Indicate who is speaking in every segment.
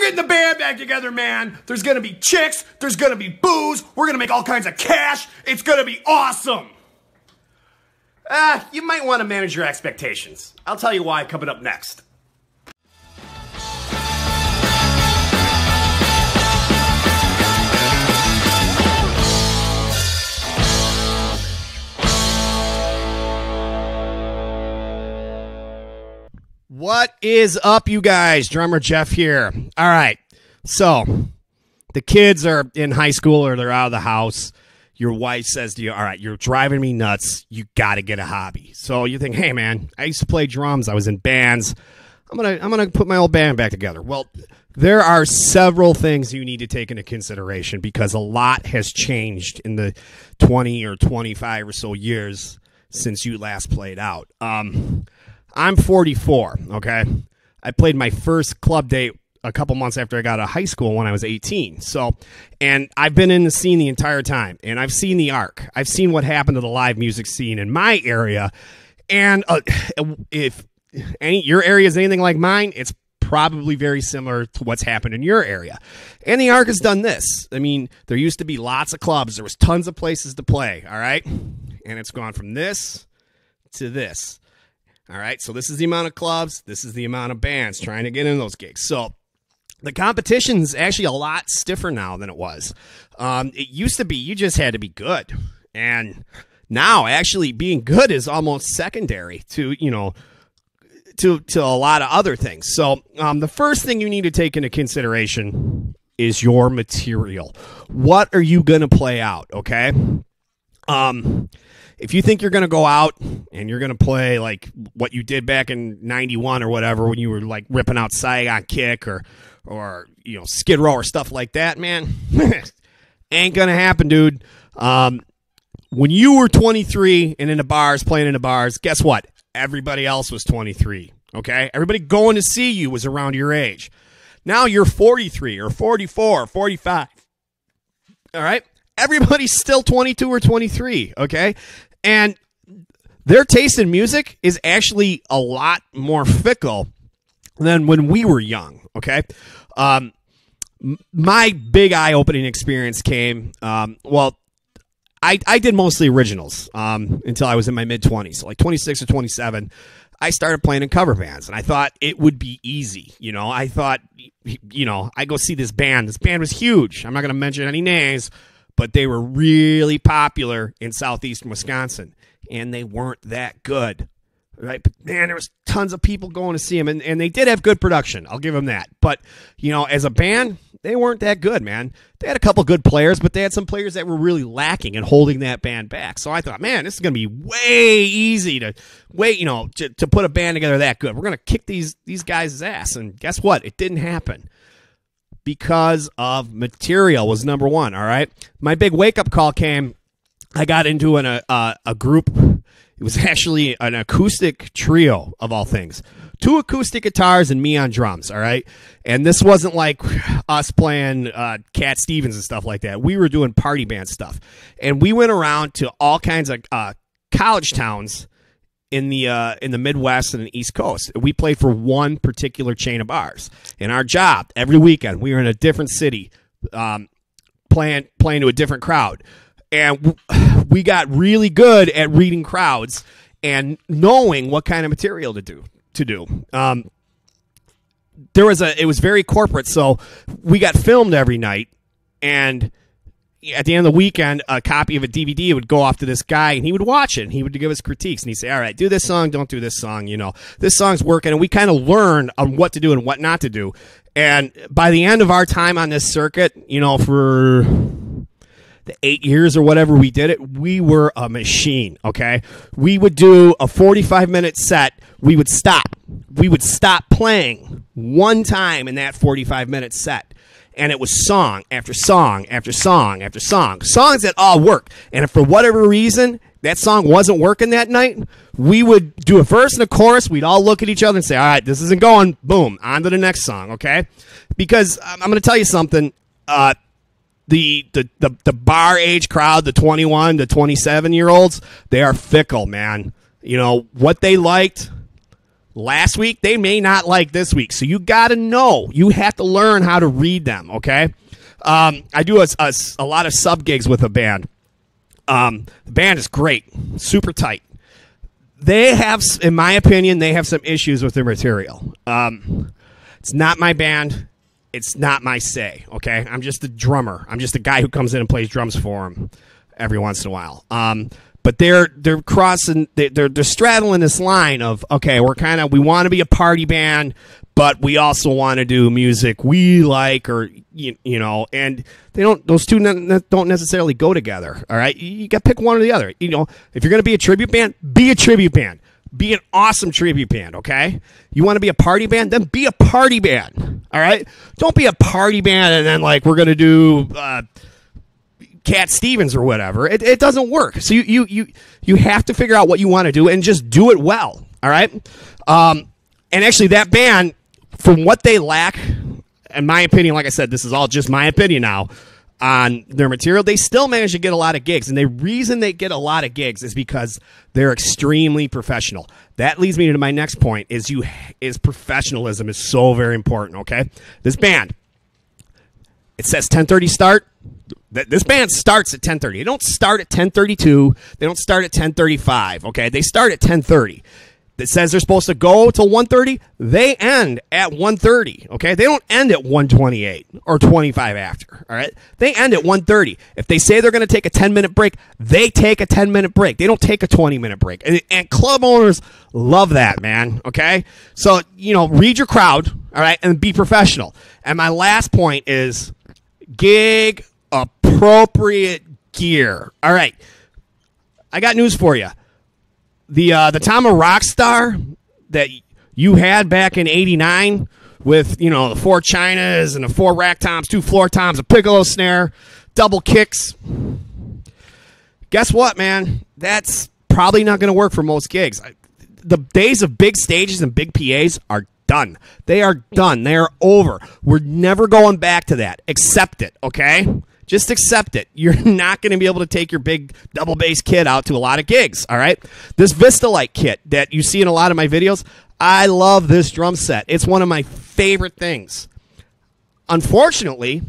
Speaker 1: getting the band back together, man. There's gonna be chicks, there's gonna be booze, we're gonna make all kinds of cash. It's gonna be awesome. You might want to manage your expectations. I'll tell you why coming up next. What is up, you guys? Drummer Jeff here. All right, so the kids are in high school or they're out of the house. Your wife says to you, all right, you're driving me nuts. You got to get a hobby. So you think, hey, man, I used to play drums. I was in bands. I'm gonna put my old band back together. Well, there are several things you need to take into consideration because a lot has changed in the 20 or 25 or so years since you last played out. I'm 44, okay? I played my first club date a couple months after I got out of high school when I was 18. So, and I've been in the scene the entire time, and I've seen the arc. I've seen what happened to the live music scene in my area, and if your area is anything like mine, it's probably very similar to what's happened in your area. And the arc has done this. I mean, there used to be lots of clubs. There was tons of places to play, all right? And it's gone from this to this. All right, so this is the amount of clubs. This is the amount of bands trying to get in those gigs. So the competition's actually a lot stiffer now than it was. It used to be you just had to be good. And now actually being good is almost secondary to, you know, to a lot of other things. So the first thing you need to take into consideration is your material. What are you going to play out, okay? If you think you're going to go out and you're going to play like what you did back in 91 or whatever when you were like ripping out Saigon Kick or you know, Skid Row or stuff like that, man, ain't going to happen, dude. When you were 23 and in the bars, playing in the bars, guess what? Everybody else was 23, okay? Everybody going to see you was around your age. Now you're 43 or 44 or 45, all right? Everybody's still 22 or 23, okay? And their taste in music is actually a lot more fickle than when we were young, okay? My big eye-opening experience came, well, I did mostly originals until I was in my mid-20s, so like 26 or 27. I started playing in cover bands, and I thought it would be easy. You know, I thought, you know, I go see this band. This band was huge. I'm not going to mention any names, but they were really popular in southeastern Wisconsin, and they weren't that good, right? But, man, there was tons of people going to see them, and they did have good production. I'll give them that. But, you know, as a band, they weren't that good, man. They had a couple good players, but they had some players that were really lacking and holding that band back. So I thought, man, this is going to be way easy to put a band together that good. We're going to kick these guys' ass, and guess what? It didn't happen. Because of material was number one, all right? My big wake-up call came, I got into a group. It was actually an acoustic trio, of all things. 2 acoustic guitars and me on drums, all right? And this wasn't like us playing Cat Stevens and stuff like that. We were doing party band stuff. And we went around to all kinds of college towns in the Midwest and the East Coast. We played for one particular chain of bars. And our job, every weekend, we were in a different city playing to a different crowd. And we got really good at reading crowds and knowing what kind of material to do. It was very corporate, so we got filmed every night, and at the end of the weekend, a copy of a DVD would go off to this guy, and he would watch it, and he would give us critiques, and he'd say, all right, do this song, don't do this song, you know. This song's working, and we kind of learned on what to do and what not to do. And by the end of our time on this circuit, you know, for the 8 years or whatever we did it, we were a machine, okay? We would do a 45-minute set. We would stop. We would stop playing one time in that 45-minute set. And it was song after song after song after song. Songs that all work. And if for whatever reason that song wasn't working that night, we would do a verse and a chorus. We'd all look at each other and say, all right, this isn't going. Boom, on to the next song, okay? Because I'm going to tell you something. The bar age crowd, the 21 to 27-year-olds, they are fickle, man. You know, what they liked, last week, they may not like this week. So you got to know. You have to learn how to read them, okay? I do a lot of sub gigs with a band. The band is great, super tight. They have, in my opinion, they have some issues with their material. It's not my band. It's not my say, okay? I'm just a drummer. I'm just a guy who comes in and plays drums for them every once in a while. But they're crossing, they're straddling this line of, okay, we want to be a party band, but we also want to do music we like, or you know, and those two don't necessarily go together. All right, you got to pick one or the other. You know, if you're going to be a tribute band, be a tribute band. Be an awesome tribute band, okay? You want to be a party band? Then be a party band, all right? Don't be a party band and then, like, we're going to do Cat Stevens or whatever. It doesn't work. So you have to figure out what you want to do and just do it well, all right? And actually, that band, from what they lack, in my opinion, like I said, this is all just my opinion now, on their material, they still manage to get a lot of gigs. And the reason they get a lot of gigs is because they're extremely professional. That leads me to my next point, is professionalism is so very important, okay? This band, it says 10:30 start. This band starts at 10:30. They don't start at 10:32. They don't start at 10:35, okay? They start at 10:30. That says they're supposed to go till 1:30, they end at 1:30, okay? They don't end at 1:28 or 25 after, all right? They end at 1:30. If they say they're going to take a 10-minute break, they take a 10-minute break. They don't take a 20-minute break. And club owners love that, man, okay? So, you know, read your crowd, all right, and be professional. And my last point is gig appropriate gear. All right, I got news for you. The Tama Rockstar that you had back in '89 with, you know, the 4 chinas and the 4 rack toms, 2 floor toms, a piccolo snare, double kicks. Guess what, man? That's probably not going to work for most gigs. The days of big stages and big PAs are done. They are done. They are over. We're never going back to that. Accept it, okay? Just accept it. You're not going to be able to take your big double bass kit out to a lot of gigs, all right? This Vistalite kit that you see in a lot of my videos, I love this drum set. It's one of my favorite things. Unfortunately,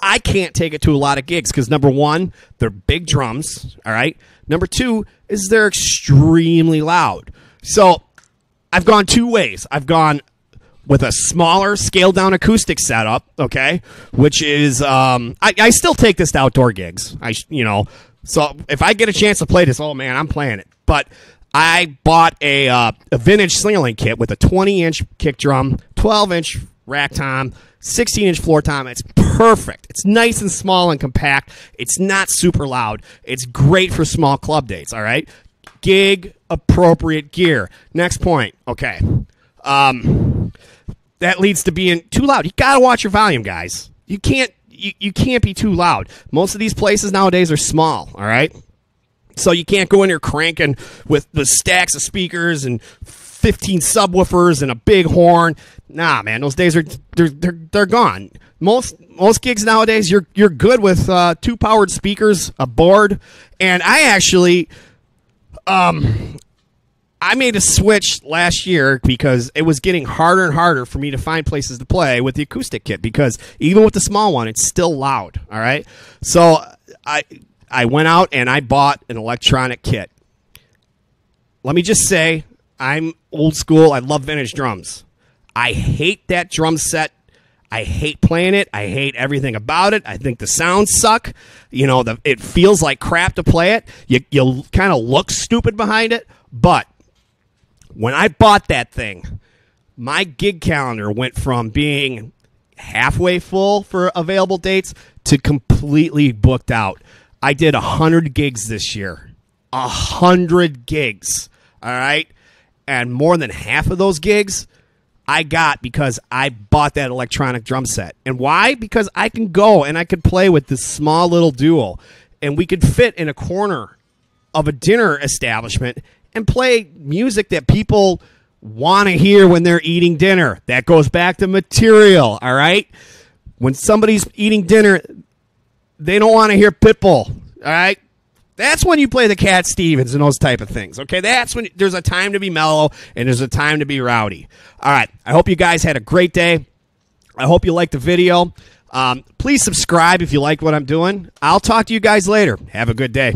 Speaker 1: I can't take it to a lot of gigs because, number one, they're big drums, all right? Number two is they're extremely loud. So I've gone 2 ways. I've gone with a smaller, scaled-down acoustic setup, okay, which is, I still take this to outdoor gigs. So if I get a chance to play this, oh, man, I'm playing it. But I bought a vintage Slingerland kit with a 20-inch kick drum, 12-inch rack tom, 16-inch floor tom. It's perfect. It's nice and small and compact. It's not super loud. It's great for small club dates, all right? Gig-appropriate gear. Next point, okay. That leads to being too loud. You gotta watch your volume, guys. You can't be too loud. Most of these places nowadays are small, all right? So you can't go in there cranking with the stacks of speakers and 15 subwoofers and a big horn. Nah, man, those days they're gone. Most gigs nowadays, you're good with 2 powered speakers, a board, and I actually I made a switch last year because it was getting harder and harder for me to find places to play with the acoustic kit, because even with the small one, it's still loud, all right? So I went out and I bought an electronic kit. Let me just say, I'm old school. I love vintage drums. I hate that drum set. I hate playing it. I hate everything about it. I think the sounds suck. You know, it feels like crap to play it. You kind of look stupid behind it, but when I bought that thing, my gig calendar went from being halfway full for available dates to completely booked out. I did 100 gigs this year. 100 gigs, all right? And more than half of those gigs I got because I bought that electronic drum set. And why? Because I can go and I could play with this small little duo, and we could fit in a corner of a dinner establishment and play music that people want to hear when they're eating dinner. That goes back to material, all right? When somebody's eating dinner, they don't want to hear Pitbull, all right? That's when you play the Cat Stevens and those type of things, okay? That's when there's a time to be mellow and there's a time to be rowdy. All right, I hope you guys had a great day. I hope you liked the video. Please subscribe if you like what I'm doing. I'll talk to you guys later. Have a good day.